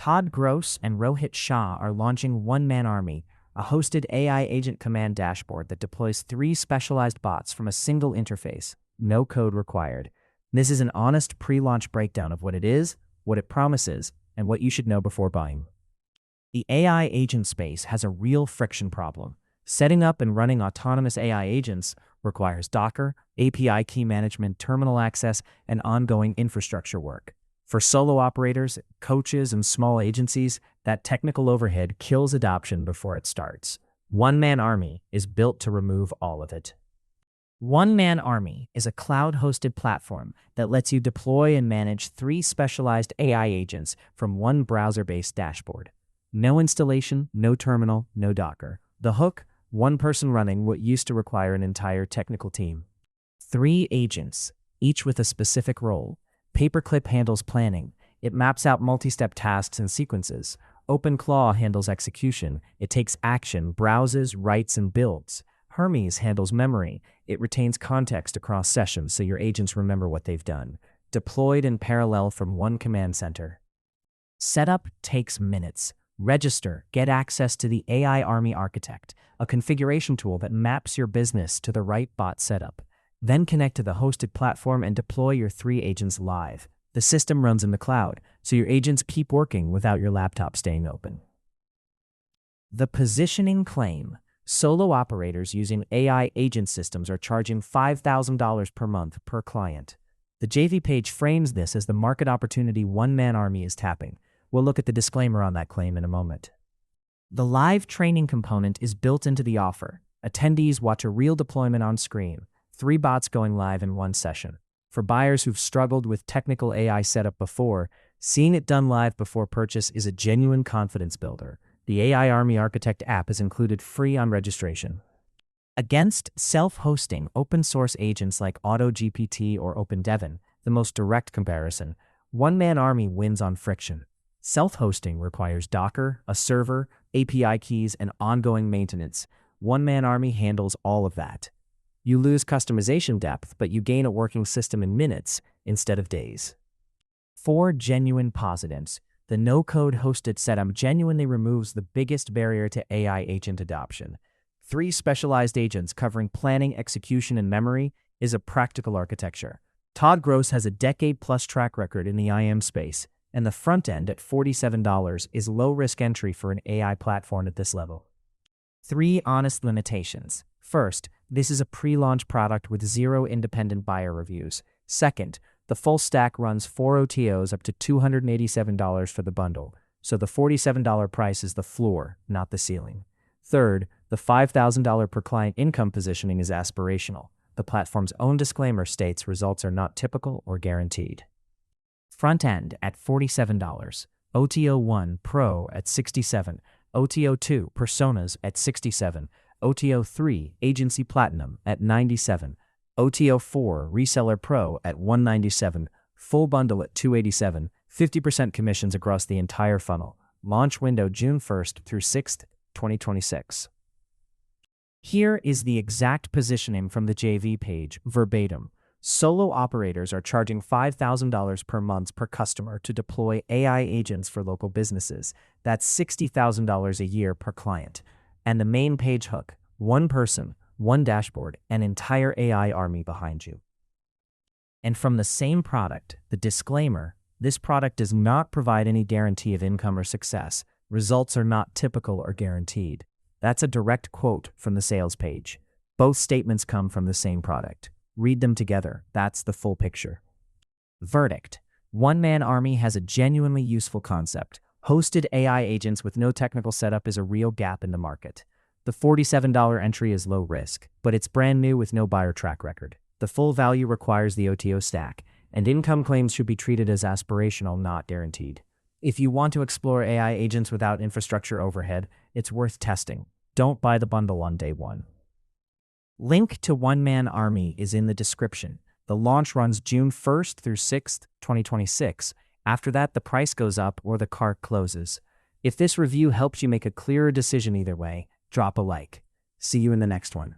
Todd Gross and Rohit Shah are launching OneManArmy, a hosted AI agent command dashboard that deploys 3 specialized bots from a single interface, no code required. This is an honest pre-launch breakdown of what it is, what it promises, and what you should know before buying. The AI agent space has a real friction problem. Setting up and running autonomous AI agents requires Docker, API key management, terminal access, and ongoing infrastructure work. For solo operators, coaches, and small agencies, that technical overhead kills adoption before it starts. OneManArmy is built to remove all of it. OneManArmy is a cloud-hosted platform that lets you deploy and manage 3 specialized AI agents from one browser-based dashboard. No installation, no terminal, no Docker. The hook: one person running what used to require an entire technical team. 3 agents, each with a specific role. Paperclip handles planning. It maps out multi-step tasks and sequences. OpenClaw handles execution. It takes action, browses, writes, and builds. Hermes handles memory. It retains context across sessions so your agents remember what they've done. Deployed in parallel from one command center. Setup takes minutes. Register, get access to the AI Army Architect, a configuration tool that maps your business to the right bot setup. Then connect to the hosted platform and deploy your 3 agents live. The system runs in the cloud, so your agents keep working without your laptop staying open. The positioning claim: solo operators using AI agent systems are charging $5,000 per month per client. The JV page frames this as the market opportunity OneManArmy is tapping. We'll look at the disclaimer on that claim in a moment. The live training component is built into the offer. Attendees watch a real deployment on screen, 3 bots going live in one session. For buyers who've struggled with technical AI setup before, seeing it done live before purchase is a genuine confidence builder. The AI Army Architect app is included free on registration. Against self-hosting open-source agents like AutoGPT or OpenDevin, the most direct comparison, OneManArmy wins on friction. Self-hosting requires Docker, a server, API keys, and ongoing maintenance. OneManArmy handles all of that. You lose customization depth, but you gain a working system in minutes instead of days. 4 genuine positives. The no-code hosted setup genuinely removes the biggest barrier to AI agent adoption. 3 specialized agents covering planning, execution, and memory is a practical architecture. Todd Gross has a decade-plus track record in the IM space, and the front end at $47 is low-risk entry for an AI platform at this level. 3 honest limitations. First, this is a pre-launch product with 0 independent buyer reviews. Second, the full stack runs 4 OTOs up to $287 for the bundle, so the $47 price is the floor, not the ceiling. Third, the $5,000 per client income positioning is aspirational. The platform's own disclaimer states results are not typical or guaranteed. Front end at $47, OTO 1 Pro at $67, OTO 2 Personas at $67, OTO 3 Agency Platinum at $97, OTO 4 Reseller Pro at $197, full bundle at $287, 50% commissions across the entire funnel. Launch window June 1st through 6th, 2026. Here is the exact positioning from the JV page, verbatim. Solo operators are charging $5,000 per month per customer to deploy AI agents for local businesses. That's $60,000 a year per client. And the main page hook: one person, one dashboard, an entire AI army behind you. And from the same product, the disclaimer: this product does not provide any guarantee of income or success. Results are not typical or guaranteed. That's a direct quote from the sales page. Both statements come from the same product. Read them together. That's the full picture. Verdict: OneManArmy has a genuinely useful concept. Hosted AI agents with no technical setup is a real gap in the market. The $47 entry is low risk, but it's brand new with no buyer track record. The full value requires the OTO stack, and income claims should be treated as aspirational, not guaranteed. If you want to explore AI agents without infrastructure overhead, it's worth testing. Don't buy the bundle on day 1. Link to OneManArmy is in the description. The launch runs June 1st through 6th, 2026. After that, the price goes up or the cart closes. If this review helps you make a clearer decision either way, drop a like. See you in the next one.